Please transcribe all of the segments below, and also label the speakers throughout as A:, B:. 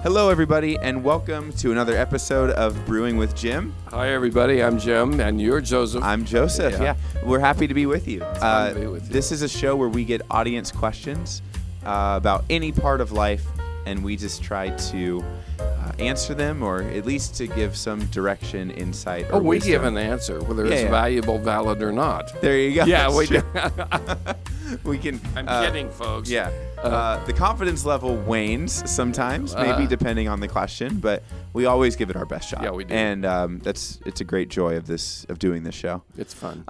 A: Hello, everybody, and welcome to another episode of Brewing with Jim.
B: Hi, everybody. I'm Jim, and you're Joseph.
A: I'm Joseph, yeah. We're happy to be with you.
B: It's fun to be with you.
A: This is a show where we get audience questions about any part of life, and we just try to answer them, or at least to give some direction, insight, or
B: we
A: wisdom.
B: give an answer, whether it's valuable, valid, or not.
A: There you go.
B: Yeah, we do.
A: We can.
B: I'm kidding, folks.
A: Yeah. The confidence level wanes sometimes, maybe depending on the question, but we always give it our best shot.
B: Yeah, we do.
A: And it's a great joy of doing this show.
B: It's fun.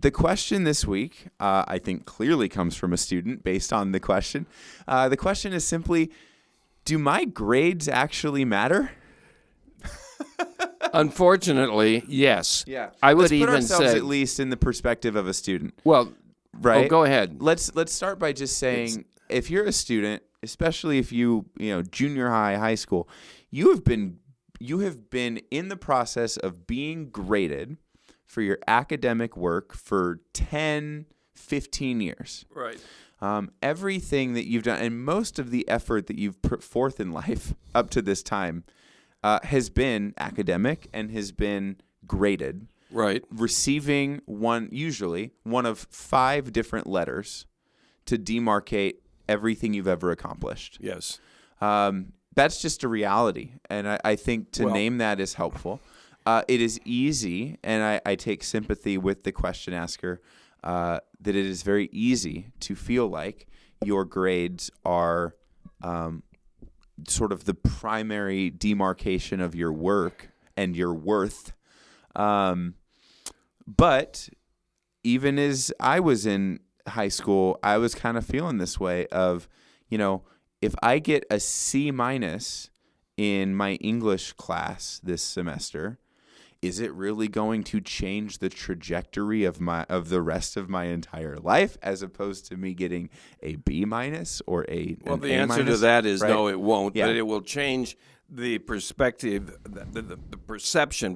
A: The question this week, I think, clearly comes from a student based on the question. The question is simply, do my grades actually matter?
B: Unfortunately, yes.
A: Yeah.
B: I would
A: Let's put
B: even
A: ourselves
B: say,
A: at least in the perspective of a student.
B: well,
A: Right.
B: Oh, go ahead.
A: Let's start by just saying, if you're a student, especially if you junior high school, you have been in the process of being graded for your academic work for 10, 15 years.
B: Right.
A: Everything that you've done and most of the effort that you've put forth in life up to this time has been academic and has been graded.
B: Right.
A: Receiving usually one of 5 different letters to demarcate everything you've ever accomplished.
B: Yes.
A: That's just a reality, and I think to name that is helpful. It is easy, and I take sympathy with the question asker, that it is very easy to feel like your grades are sort of the primary demarcation of your work and your worth. But even as I was in high school, I was kind of feeling this way of, if I get a C- in my English class this semester, is it really going to change the trajectory of the rest of my entire life, as opposed to me getting a B- or a
B: Well, the
A: A-?
B: answer to that is
A: right?
B: no, it won't.
A: Yeah.
B: But it will change the perspective, the perception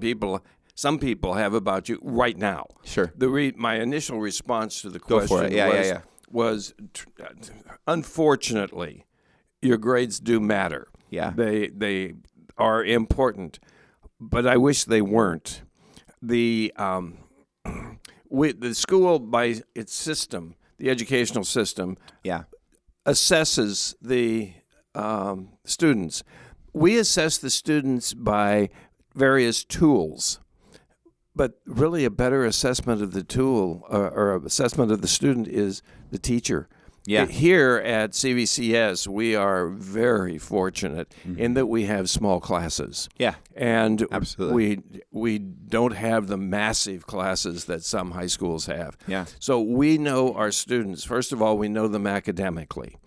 B: some people have about you right now.
A: Sure.
B: My initial response to the
A: Go
B: question
A: for it.
B: was unfortunately, your grades do matter.
A: Yeah.
B: They are important, but I wish they weren't. The school, by its system, the educational system, assesses the students. We assess the students by various tools. But really, a better assessment of the tool or assessment of the student is the teacher.
A: Yeah.
B: Here at CVCS, we are very fortunate in that we have small classes.
A: Yeah.
B: And
A: absolutely.
B: we don't have the massive classes that some high schools have.
A: Yeah.
B: So we know our students. First of all, we know them academically.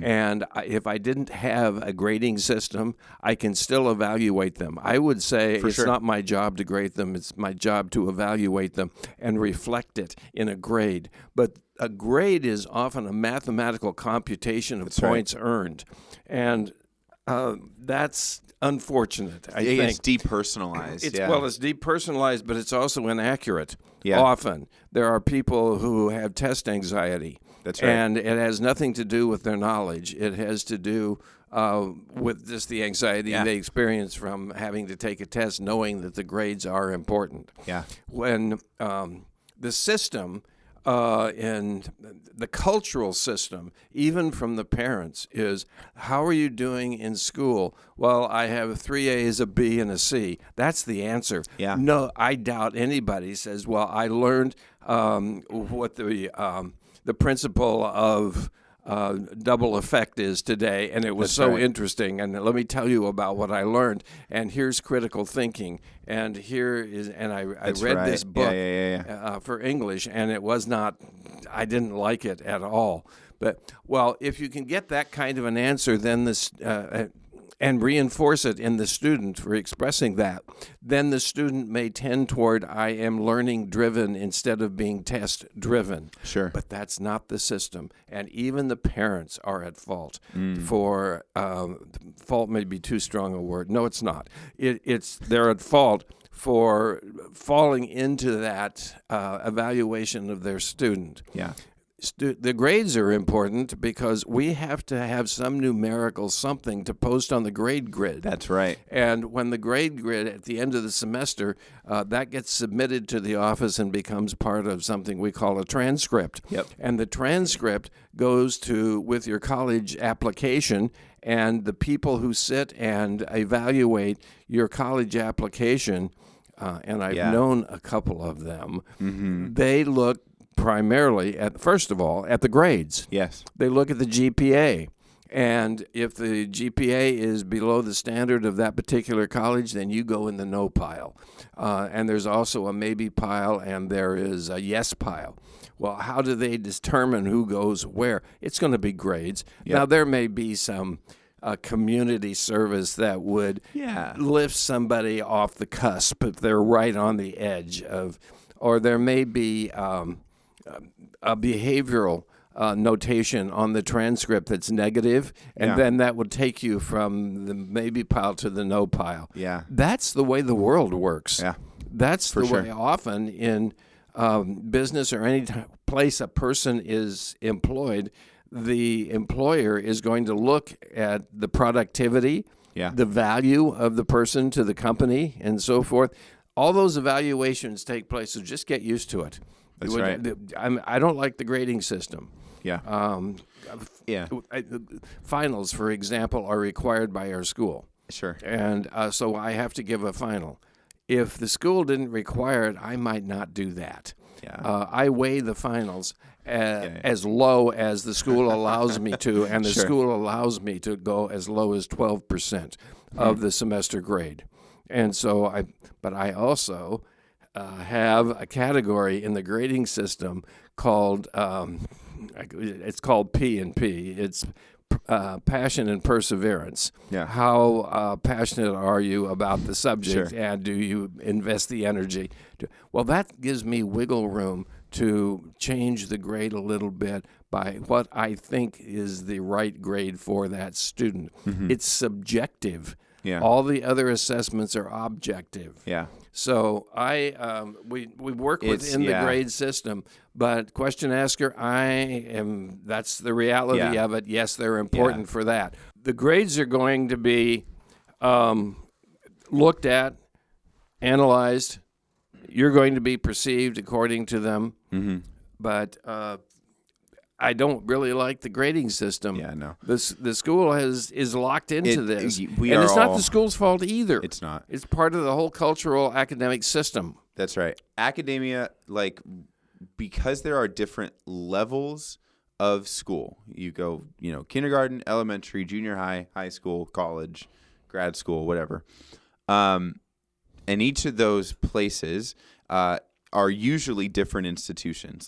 B: And if I didn't have a grading system, I can still evaluate them. I would say it's not my job to grade them. It's my job to evaluate them and reflect it in a grade. But a grade is often a mathematical computation of points earned. And that's unfortunate, I think.
A: It's depersonalized.
B: Well, it's depersonalized, but it's also inaccurate.
A: Yeah.
B: Often. There are people who have test anxiety.
A: That's right.
B: And it has nothing to do with their knowledge. It has to do with just the anxiety they experience from having to take a test, knowing that the grades are important.
A: Yeah.
B: When the system and the cultural system, even from the parents, is how are you doing in school? Well, I have 3 A's, a B, and a C. That's the answer.
A: Yeah.
B: No, I doubt anybody says, well, I learned what the principle of double effect is today, and it was interesting, and let me tell you about what I learned, and here's critical thinking, and I read this book for English, and it was not, I didn't like it at all. But, well, if you can get that kind of an answer, then this and reinforce it in the student for expressing that, then the student may tend toward, I am learning driven instead of being test driven.
A: Sure.
B: But that's not the system. And even the parents are at fault for, fault may be too strong a word. No, it's not. They're at fault for falling into that evaluation of their student.
A: Yeah.
B: the grades are important because we have to have some numerical something to post on the grade grid.
A: That's right.
B: And when the grade grid at the end of the semester, that gets submitted to the office and becomes part of something we call a transcript.
A: Yep.
B: And the transcript goes with your college application, and the people who sit and evaluate your college application, and I've known a couple of them, they look primarily first of all, at the grades.
A: Yes.
B: They look at the GPA. And if the GPA is below the standard of that particular college, then you go in the no pile. And there's also a maybe pile, and there is a yes pile. Well, how do they determine who goes where? It's going to be grades.
A: Yep.
B: Now, there may be some community service that would lift somebody off the cusp if they're right on the edge of, or there may be a behavioral notation on the transcript that's negative, and then that would take you from the maybe pile to the no pile.
A: Yeah.
B: That's the way the world works.
A: Yeah.
B: That's the way often in business or any place a person is employed, the employer is going to look at the productivity, the value of the person to the company, and so forth. All those evaluations take place, so just get used to it.
A: That's right.
B: I don't like the grading system.
A: Yeah.
B: Finals, for example, are required by our school.
A: Sure.
B: And so I have to give a final. If the school didn't require it, I might not do that.
A: Yeah.
B: I weigh the finals as low as the school allows me to, and the school allows me to go as low as 12% of the semester grade. And so I also have a category in the grading system called it's called P&P. It's passion and perseverance.
A: Yeah.
B: How passionate are you about the subject, and do you invest the energy? Well, that gives me wiggle room to change the grade a little bit by what I think is the right grade for that student. It's subjective.
A: Yeah.
B: All the other assessments are objective.
A: Yeah.
B: So we work within the grade system, but question asker, that's the reality of it. Yes, they're important for that. The grades are going to be looked at, analyzed. You're going to be perceived according to them. But I don't really like the grading system.
A: Yeah, no.
B: The school is locked into this. And it's not the school's fault either.
A: It's not.
B: It's part of the whole cultural academic system.
A: That's right. Academia, because there are different levels of school. You go, kindergarten, elementary, junior high, high school, college, grad school, whatever. And each of those places are usually different institutions.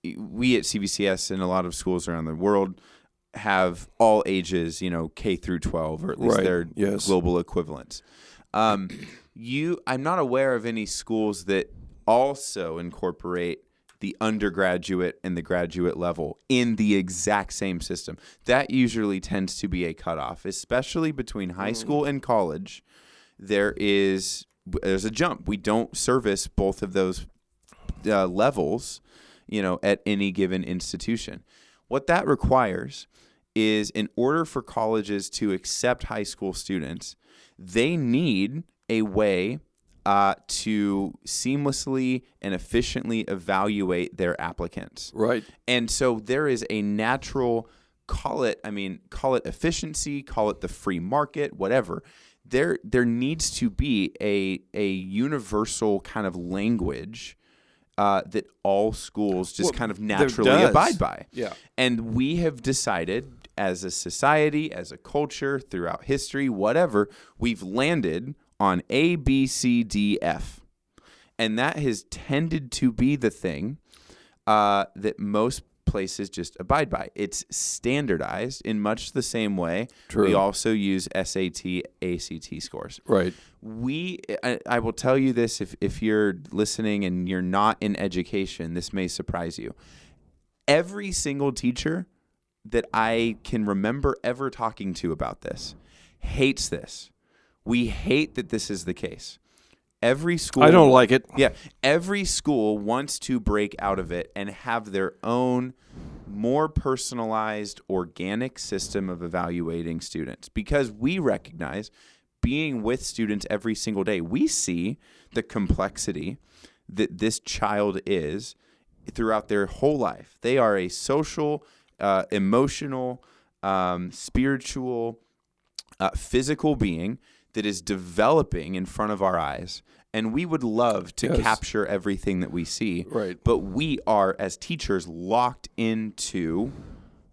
A: We at CVCS and a lot of schools around the world have all ages, K through 12, or at least their global equivalents. I'm not aware of any schools that also incorporate the undergraduate and the graduate level in the exact same system. That usually tends to be a cutoff, especially between high school and college. There's a jump. We don't service both of those levels, at any given institution. What that requires is, in order for colleges to accept high school students, they need a way to seamlessly and efficiently evaluate their applicants.
B: Right.
A: And so there is a natural, call it efficiency, call it the free market, whatever. There needs to be a universal kind of language that all schools just kind of naturally abide by. Yeah. And we have decided as a society, as a culture, throughout history, whatever, we've landed on A, B, C, D, F. And that has tended to be the thing that most places just abide by. It's standardized in much the same way. True. We also use SAT, ACT scores.
B: Right.
A: I will tell you this, if you're listening and you're not in education, this may surprise you. Every single teacher that I can remember ever talking to about this hates this. We hate that this is the case. Every school.
B: I don't like it.
A: Yeah. Every school wants to break out of it and have their own more personalized, organic system of evaluating students, because we recognize, being with students every single day, we see the complexity that this child is throughout their whole life. They are a social, emotional, spiritual, physical being that is developing in front of our eyes. And we would love to capture everything that we see.
B: Right.
A: But we are, as teachers, locked into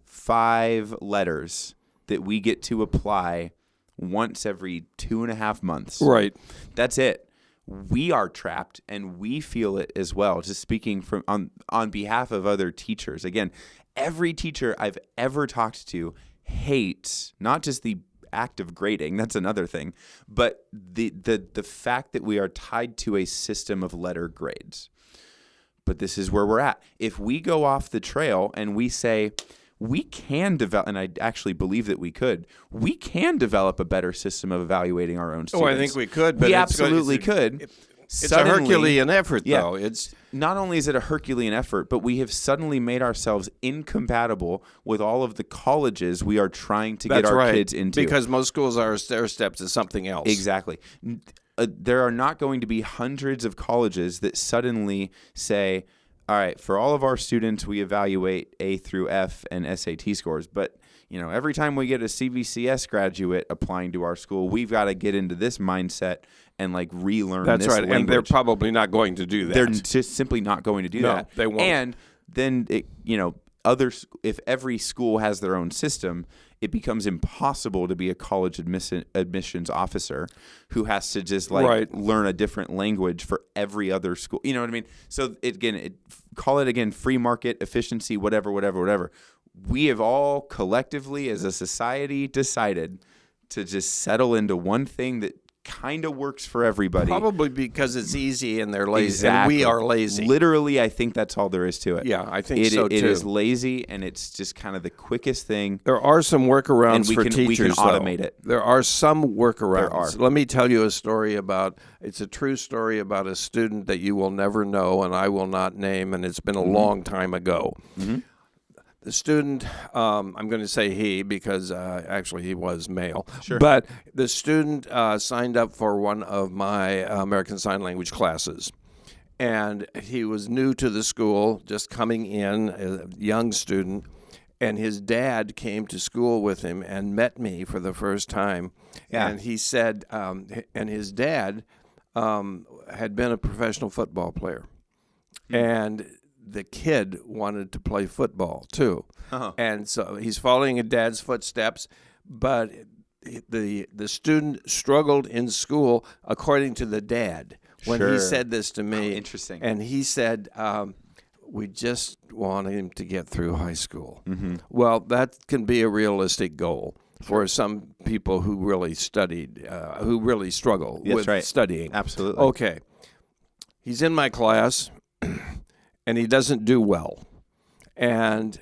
A: 5 letters that we get to apply once every 2.5 months.
B: Right.
A: That's it. We are trapped, and we feel it as well. Just speaking from on behalf of other teachers. Again, every teacher I've ever talked to hates not just the act of grading, that's another thing, but the fact that we are tied to a system of letter grades. But this is where we're at. If we go off the trail and we say we can develop, and I actually believe that we can develop a better system of evaluating our own students.
B: Oh, I think we could. But
A: we absolutely could.
B: It's a Herculean effort, though. It's
A: not only is it a Herculean effort, but we have suddenly made ourselves incompatible with all of the colleges we are trying to get our kids into.
B: Because most schools are stair steps to something else.
A: Exactly. There are not going to be hundreds of colleges that suddenly say, all right, for all of our students, we evaluate A through F and SAT scores. But, every time we get a CVCS graduate applying to our school, we've got to get into this mindset and relearn
B: That's
A: this
B: right.
A: language.
B: And they're probably not going to do that.
A: They're just simply not going to do that.
B: They won't.
A: And then, if every school has their own system, it becomes impossible to be a college admissions officer who has to just learn a different language for every other school. You know what I mean? So call it again free market efficiency, whatever. We have all collectively as a society decided to just settle into one thing that kind of works for everybody.
B: Probably because it's easy and they're lazy.
A: Exactly.
B: And we are lazy.
A: Literally, I think that's all there is to it.
B: Yeah, I think so, too.
A: It is lazy, and it's just kind of the quickest thing.
B: There are some workarounds for teachers,
A: we can automate it.
B: There are some workarounds.
A: There are.
B: Let me tell you a story it's a true story about a student that you will never know, and I will not name, and it's been a long time ago. Mm-hmm. The student, I'm going to say he because actually he was male.
A: Sure.
B: But the student signed up for one of my American Sign Language classes. And he was new to the school, just coming in, a young student. And his dad came to school with him and met me for the first time. Yeah. And he said, and his dad had been a professional football player. Mm-hmm. And the kid wanted to play football too. Uh-huh. And so he's following his dad's footsteps, but the student struggled in school according to the dad when he said this to me.
A: Oh, interesting.
B: And he said, we just want him to get through high school.
A: Mm-hmm.
B: Well, that can be a realistic goal for some people who really studied, who really struggle with studying.
A: Absolutely.
B: Okay. He's in my class. And he doesn't do well. And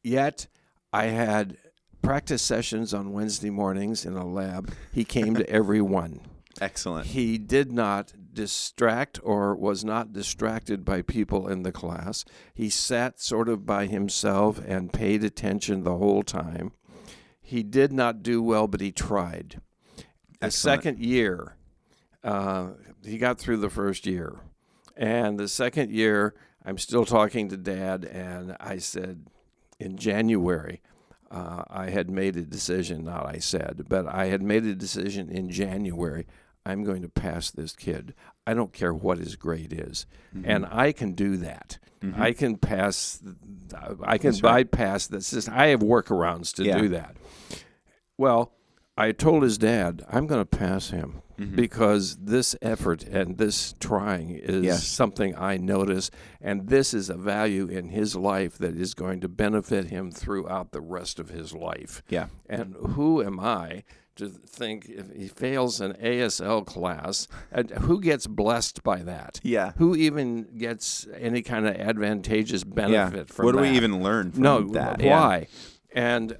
B: yet I had practice sessions on Wednesday mornings in a lab. He came to every one.
A: Excellent.
B: He did not distract or was not distracted by people in the class. He sat sort of by himself and paid attention the whole time. He did not do well, but he tried. The second year, he got through the first year. And the second year, I'm still talking to Dad, and I said in January, I had made a decision, but I had made a decision in January, I'm going to pass this kid. I don't care what his grade is. Mm-hmm. And I can do that. Mm-hmm. I can bypass the system. I have workarounds to do that. Well, I told his dad, I'm going to pass him. Mm-hmm. Because this effort and this trying is something I notice, and this is a value in his life that is going to benefit him throughout the rest of his life.
A: Yeah.
B: And who am I to think if he fails an ASL class, who gets blessed by that?
A: Yeah.
B: Who even gets any kind of advantageous benefit from that?
A: What do we even learn from that?
B: Why? Yeah. And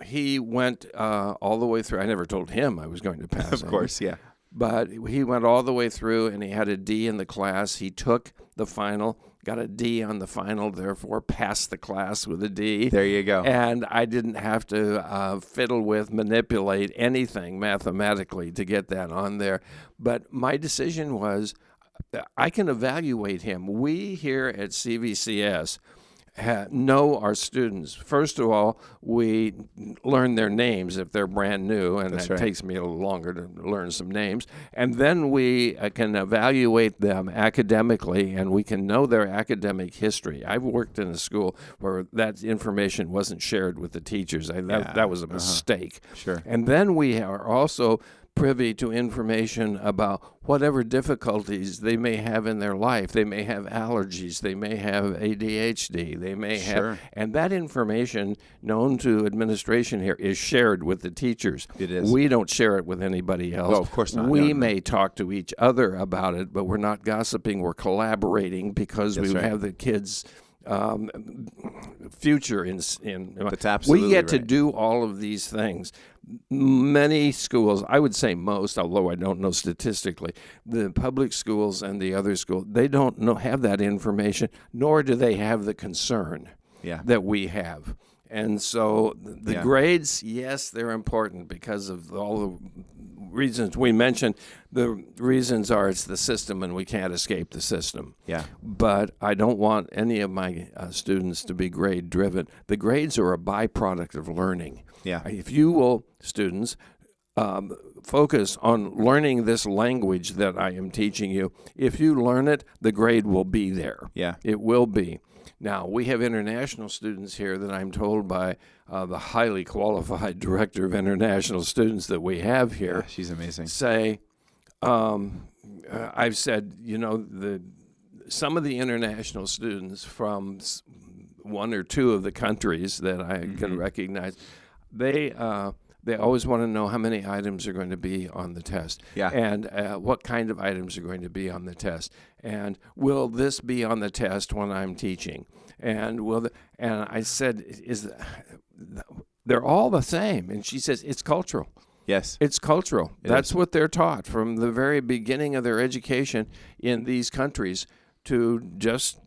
B: he went all the way through. I never told him I was going to pass him.
A: Of course, yeah.
B: But he went all the way through, and he had a D in the class. He took the final, got a D on the final, therefore passed the class with a D.
A: There you go.
B: And I didn't have to manipulate anything mathematically to get that on there. But my decision was, I can evaluate him. We here at CVCS know our students. First of all, we learn their names if they're brand new, and it takes me a little longer to learn some names. And then we can evaluate them academically, and we can know their academic history. I've worked in a school where that information wasn't shared with the teachers. That was a mistake.
A: Sure.
B: And then we are also privy to information about whatever difficulties they may have in their life. They may have allergies. They may have ADHD. They may have, and that information known to administration here is shared with the teachers.
A: It is.
B: We don't share it with anybody else.
A: Oh, of course not.
B: We may talk to each other about it, but we're not gossiping. We're collaborating because we have the kids' future in.
A: That's absolutely
B: we get to
A: right.
B: do all of these things. Many schools, I would say most, although I don't know statistically, the public schools and the other schools, they don't have that information, nor do they have the concern that we have. And so the grades, yes, they're important because of all the reasons we mentioned. The reasons are it's the system and we can't escape the system.
A: Yeah.
B: But I don't want any of my students to be grade driven. The grades are a byproduct of learning.
A: Yeah.
B: If you will, students, focus on learning this language that I am teaching you, if you learn it, the grade will be there.
A: Yeah.
B: It will be. Now, we have international students here that I'm told by the highly qualified director of international students that we have here.
A: Yeah, she's amazing.
B: Say, I've said, some of the international students from one or two of the countries that I can recognize, they always want to know how many items are going to be on the test, and what kind of items are going to be on the test, and will this be on the test when I'm teaching, and and I said, they're all the same, and she says it's cultural.
A: Yes,
B: it's cultural. That's
A: is.
B: what they're taught from the very beginning of their education in these countries. To just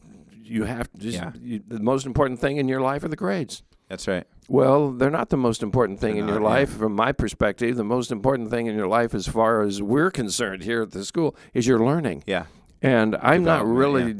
B: the most important thing in your life are the grades.
A: That's right.
B: Well, they're not the most important thing in your life. From my perspective, the most important thing in your life, as far as we're concerned here at the school, is your learning.
A: Yeah.
B: And I'm not really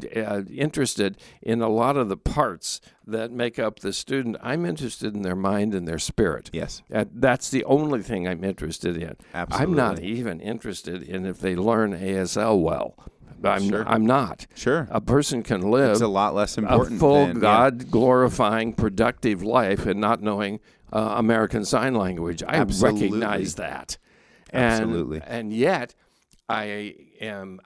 B: interested in a lot of the parts that make up the student. I'm interested in their mind and their spirit.
A: Yes.
B: That's the only thing I'm interested in.
A: Absolutely.
B: I'm not even interested in if they learn ASL well. I'm not.
A: Sure.
B: A person can live
A: it's a lot less important
B: a full God-glorifying, productive life and not knowing American Sign Language. I recognize that.
A: Absolutely.
B: And yet, I am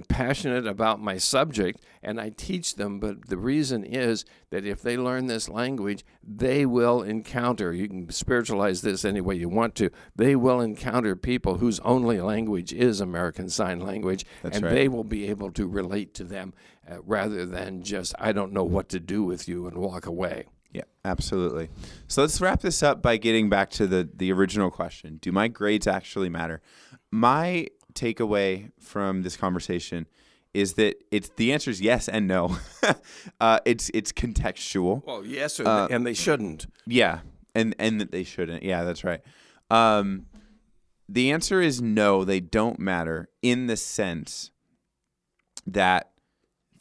B: passionate about my subject, and I teach them, but the reason is that if they learn this language, they will encounter, you can spiritualize this any way you want to, they will encounter people whose only language is American Sign Language, they will be able to relate to them rather than just, I don't know what to do with you, and walk away.
A: Yeah, absolutely. So let's wrap this up by getting back to the original question. Do my grades actually matter? My takeaway from this conversation is that the answer is yes and no. It's contextual.
B: Well, yes, and they shouldn't.
A: Yeah, and that they shouldn't. Yeah, that's right. The answer is no, they don't matter in the sense that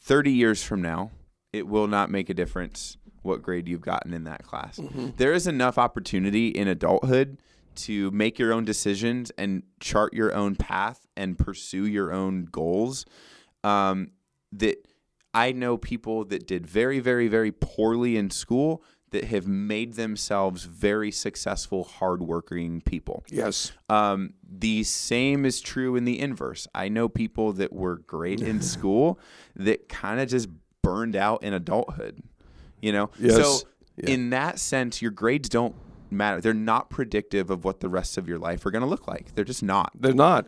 A: 30 years from now, it will not make a difference what grade you've gotten in that class. Mm-hmm. There is enough opportunity in adulthood to make your own decisions and chart your own path and pursue your own goals. That I know people that did very, very, very poorly in school that have made themselves very successful, hardworking people.
B: Yes.
A: The same is true in the inverse. I know people that were great in school that kind of just burned out in adulthood. Yes. So in that sense, your grades don't matter. They're not predictive of what the rest of your life are going to look like. They're just not.
B: They're not.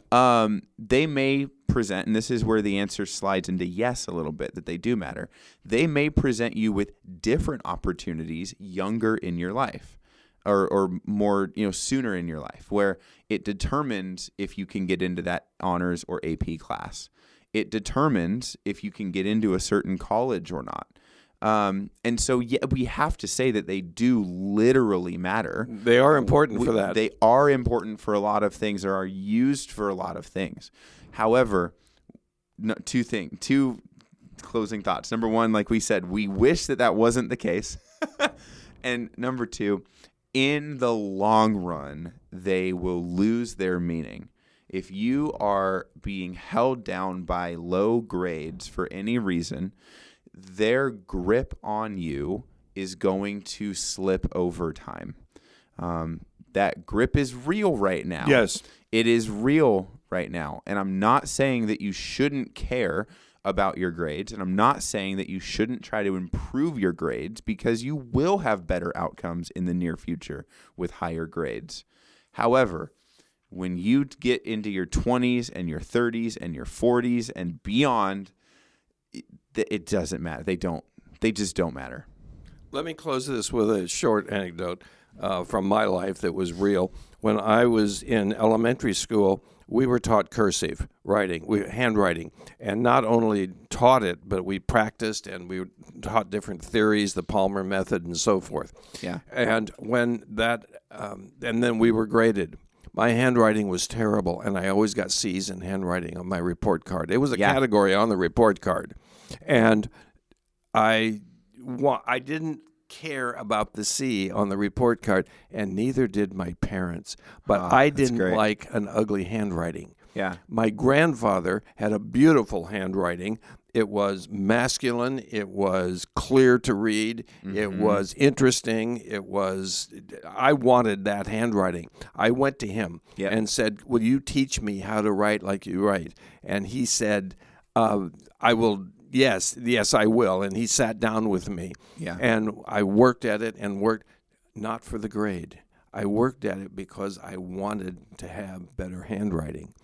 A: They may present, and this is where the answer slides into yes a little bit, that they do matter. They may present you with different opportunities younger in your life. or more, sooner in your life, where it determines if you can get into that honors or AP class. It determines if you can get into a certain college or not. And so, we have to say that they do literally matter.
B: They are important for that.
A: They are important for a lot of things, or are used for a lot of things. However, two closing thoughts. Number one, like we said, we wish that wasn't the case. And number two, in the long run, they will lose their meaning. If you are being held down by low grades for any reason, their grip on you is going to slip over time. That grip is real right now.
B: Yes.
A: It is real right now. And I'm not saying that you shouldn't care about your grades, and I'm not saying that you shouldn't try to improve your grades, because you will have better outcomes in the near future with higher grades. However, when you get into your 20s and your 30s and your 40s and beyond, it doesn't matter. They just don't matter.
B: Let me close this with a short anecdote from my life that was real. When I was in elementary school, we were taught cursive writing, handwriting, and not only taught it, but we practiced, and we taught different theories, the Palmer method, and so forth.
A: Yeah.
B: And when that, and then we were graded. My handwriting was terrible, and I always got C's in handwriting on my report card. It was a category on the report card, and I didn't care about the C on the report card, and neither did my parents. But I didn't like an ugly handwriting.
A: Yeah.
B: My grandfather had a beautiful handwriting. It was masculine. It was clear to read. Mm-hmm. It was interesting. I wanted that handwriting. I went to him and said, "Will you teach me how to write like you write?" And he said, "I will." Yes, I will. And he sat down with me. Yeah. And I worked at it and worked not for the grade. I worked at it because I wanted to have better handwriting.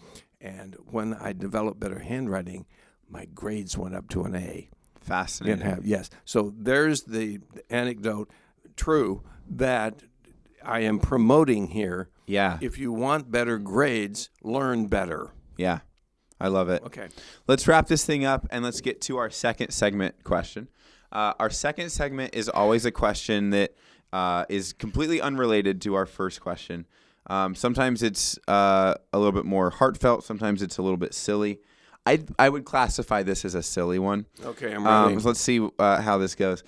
B: And when I developed better handwriting, my grades went up to an A.
A: Fascinating.
B: Yes. So there's the anecdote, true, that I am promoting here.
A: Yeah.
B: If you want better grades, learn better.
A: Yeah. I love it.
B: Okay.
A: Let's wrap this thing up, and let's get to our second segment question. Our second segment is always a question that is completely unrelated to our first question. Sometimes it's a little bit more heartfelt. Sometimes it's a little bit silly. I would classify this as a silly one.
B: Okay, I'm ready.
A: So let's see how this goes.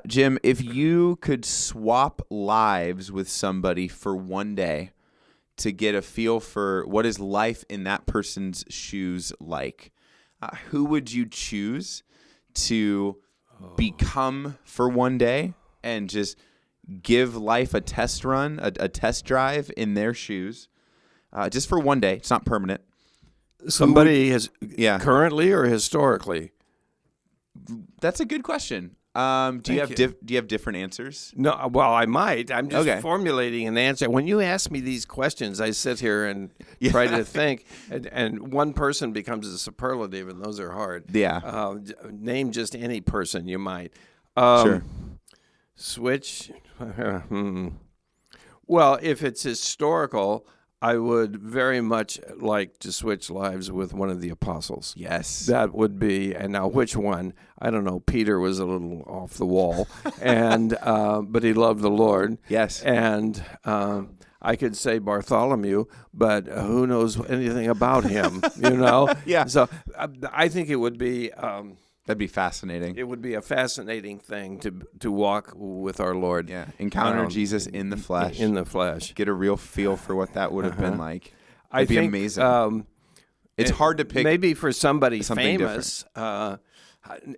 A: Jim, if you could swap lives with somebody for one day to get a feel for what is life in that person's shoes like, who would you choose to become for one day and just give life a test run, a test drive in their shoes, just for one day? It's not permanent.
B: Somebody currently or historically?
A: That's a good question. Do you have different answers?
B: No, well, I might. I'm just formulating an answer. When you ask me these questions, I sit here and try to think, and one person becomes a superlative, and those are hard.
A: Yeah.
B: Name just any person you might.
A: Sure.
B: Switch. Well, if it's historical, I would very much like to switch lives with one of the apostles.
A: Yes.
B: That would be, and now which one? I don't know. Peter was a little off the wall, and but he loved the Lord.
A: Yes.
B: And I could say Bartholomew, but who knows anything about him, you know?
A: Yeah.
B: So I think it would be...
A: that'd be fascinating.
B: It would be a fascinating thing to walk with our Lord.
A: Yeah, encounter Jesus in the flesh.
B: In the flesh.
A: Get a real feel for what that would have been like.
B: It'd
A: be amazing. It's hard to pick.
B: Maybe for somebody famous,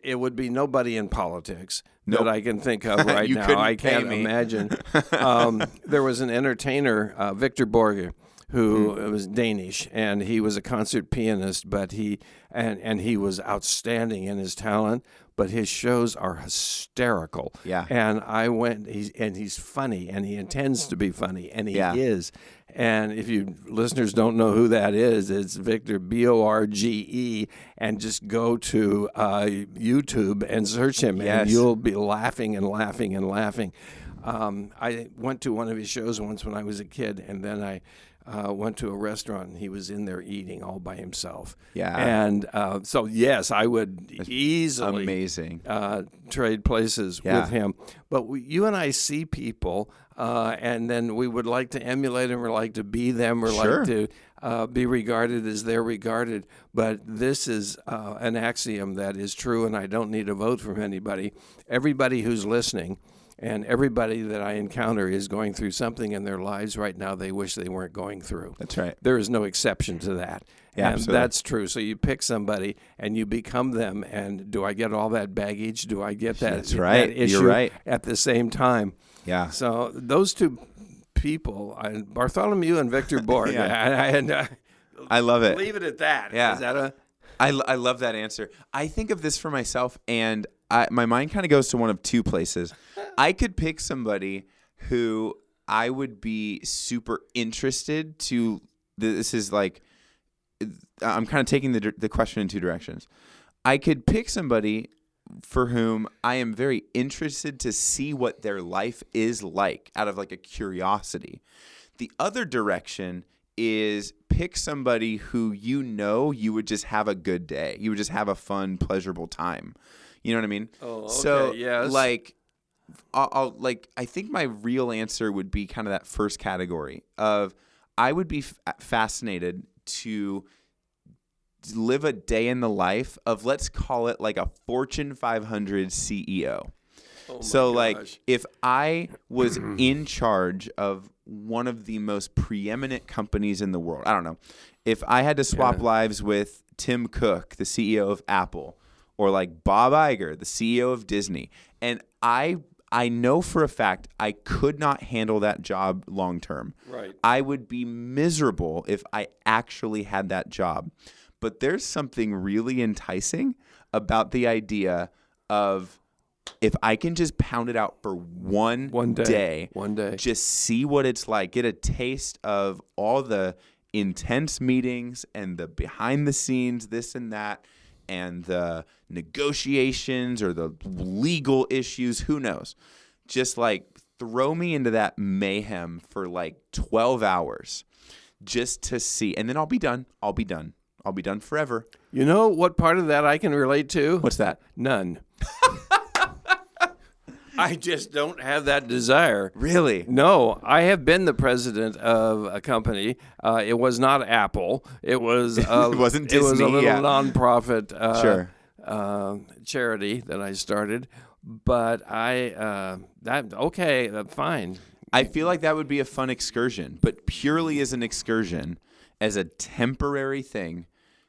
B: it would be nobody in politics that I can think of right now. I can't imagine. There was an entertainer, Victor Borge, who was Danish, and he was a concert pianist, but he was outstanding in his talent, but his shows are hysterical.
A: Yeah.
B: And I went, he's funny, and he intends to be funny, and he is. And if you listeners don't know who that is, it's Victor, Borge, and just go to YouTube and search him, and you'll be laughing and laughing and laughing. I went to one of his shows once when I was a kid, and then I went to a restaurant, and he was in there eating all by himself.
A: Yeah.
B: And so, yes, I would easily
A: amazing.
B: Trade places with him. But you and I see people, and then we would like to emulate them, or like to be them, or like to be regarded as they're regarded. But this is an axiom that is true, and I don't need a vote from anybody. Everybody who's listening and everybody that I encounter is going through something in their lives right now they wish they weren't going through.
A: That's right.
B: There is no exception to that.
A: Yeah,
B: and
A: absolutely.
B: that's true. So you pick somebody and you become them. And do I get all that baggage? Do I get that,
A: That's right.
B: that issue
A: You're right.
B: at the same time?
A: Yeah.
B: So those two people, Bartholomew and Victor Borg,
A: I love it.
B: Leave it at that.
A: Yeah.
B: Is that
A: I love that answer. I think of this for myself, and my mind kind of goes to one of two places. I could pick somebody who I would be super interested to. This is like, I'm kind of taking the question in two directions. I could pick somebody for whom I am very interested to see what their life is like out of like a curiosity. The other direction is pick somebody who you would just have a good day. You would just have a fun, pleasurable time. You know what I mean?
B: Oh, okay.
A: So,
B: yes.
A: like, I think my real answer would be kind of that first category of I would be fascinated to live a day in the life of, let's call it like a Fortune 500 CEO. So like if I was in charge of one of the most preeminent companies in the world, I don't know, if I had to swap lives with Tim Cook, the CEO of Apple, or like Bob Iger, the CEO of Disney, and I know for a fact I could not handle that job long term.
B: Right.
A: I would be miserable if I actually had that job. But there's something really enticing about the idea of, if I can just pound it out for one day, just see what it's like, get a taste of all the intense meetings and the behind the scenes, this and that, and the negotiations or the legal issues, who knows? Just like throw me into that mayhem for like 12 hours just to see. And then I'll be done. I'll be done forever.
B: You know what part of that I can relate to?
A: What's that?
B: None. I just don't have that desire.
A: Really?
B: No, I have been the president of a company. It was not Apple. It was
A: it wasn't Disney.
B: It was a little nonprofit charity that I started. But fine.
A: I feel like that would be a fun excursion, but purely as an excursion, as a temporary thing,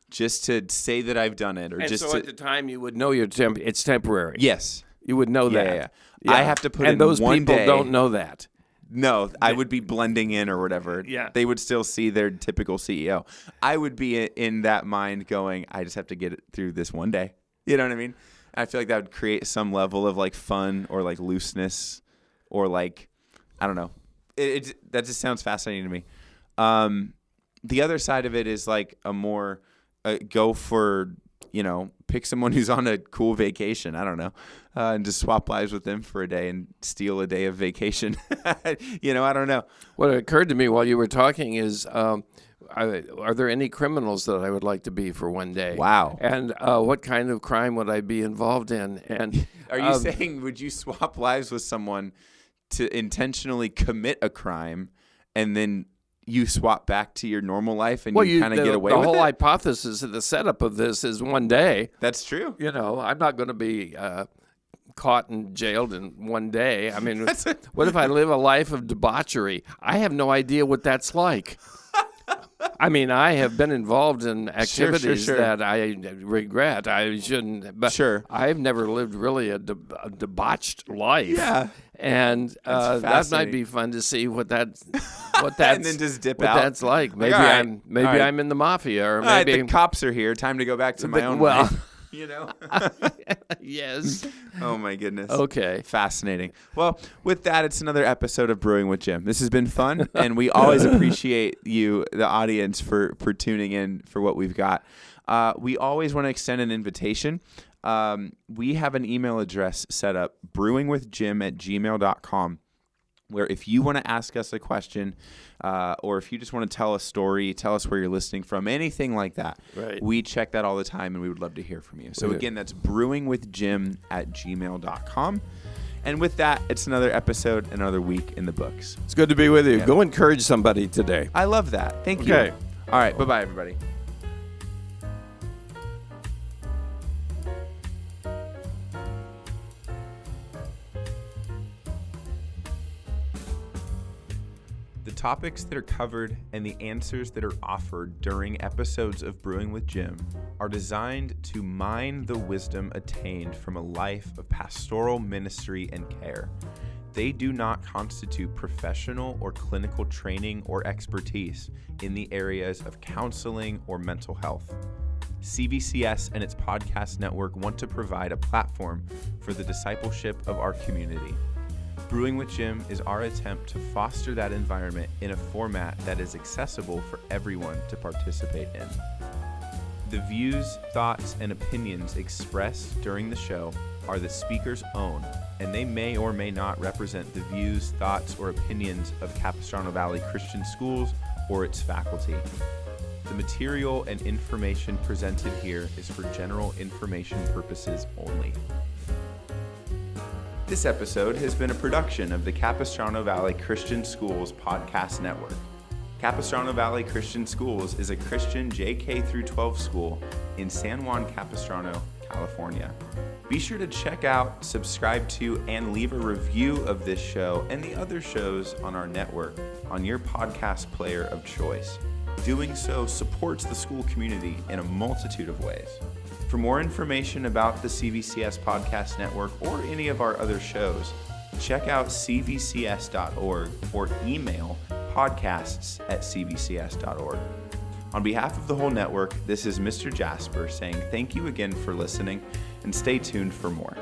A: just to say that I've done it, or
B: and
A: just
B: so at the time you would know it's temporary.
A: Yes.
B: You would know that.
A: Yeah. I have to put
B: and
A: in
B: those
A: one
B: people
A: day.
B: don't know that.
A: No, I would be blending in or whatever.
B: Yeah.
A: They would still see their typical CEO. I would be in that mind going, I just have to get it through this one day. You know what I mean? I feel like that would create some level of like fun or like looseness or like, I don't know. That just sounds fascinating to me. The other side of it is like a more go for, pick someone who's on a cool vacation. I don't know. And just swap lives with them for a day and steal a day of vacation. I don't know.
B: What occurred to me while you were talking is, are there any criminals that I would like to be for one day?
A: Wow.
B: And what kind of crime would I be involved in? And
A: are you saying, would you swap lives with someone to intentionally commit a crime and then you swap back to your normal life and you kind of get away with it?
B: The whole hypothesis of the setup of this is one day.
A: That's true.
B: I'm not going to be caught and jailed in one day. I mean, what if I live a life of debauchery? I have no idea what that's like. I mean, I have been involved in activities that I regret. I shouldn't. But I've never lived really a debauched life.
A: Yeah.
B: And that might be fun to see what that's
A: and then just dip out.
B: That's like. Maybe I'm in the mafia, or maybe
A: the cops are here. Time to go back to my own life.
B: Yes.
A: Oh my goodness.
B: Okay.
A: Fascinating. Well, with that, it's another episode of Brewing with Jim. This has been fun, and we always appreciate you, the audience, for tuning in for what we've got. We always want to extend an invitation. We have an email address set up, brewingwithjim@gmail.com. where if you want to ask us a question or if you just want to tell a story, tell us where you're listening from, anything like that.
B: Right.
A: We check that all the time, and we would love to hear from you. So again, that's brewingwithjim@gmail.com. And with that, it's another episode, another week in the books.
B: It's good to be with you.
A: Yeah.
B: Go encourage somebody today.
A: I love that. Thank you.
B: Okay.
A: All right. Bye-bye, everybody. The topics that are covered and the answers that are offered during episodes of Brewing with Jim are designed to mine the wisdom attained from a life of pastoral ministry and care. They do not constitute professional or clinical training or expertise in the areas of counseling or mental health. CVCS and its podcast network want to provide a platform for the discipleship of our community. Brewing with Jim is our attempt to foster that environment in a format that is accessible for everyone to participate in. The views, thoughts, and opinions expressed during the show are the speaker's own, and they may or may not represent the views, thoughts, or opinions of Capistrano Valley Christian Schools or its faculty. The material and information presented here is for general information purposes only. This episode has been a production of the Capistrano Valley Christian Schools Podcast Network. Capistrano Valley Christian Schools is a Christian JK-12 school in San Juan Capistrano, California. Be sure to check out, subscribe to, and leave a review of this show and the other shows on our network on your podcast player of choice. Doing so supports the school community in a multitude of ways. For more information about the CVCS Podcast Network or any of our other shows, check out cvcs.org or email podcasts@cvcs.org. On behalf of the whole network, this is Mr. Jasper saying thank you again for listening and stay tuned for more.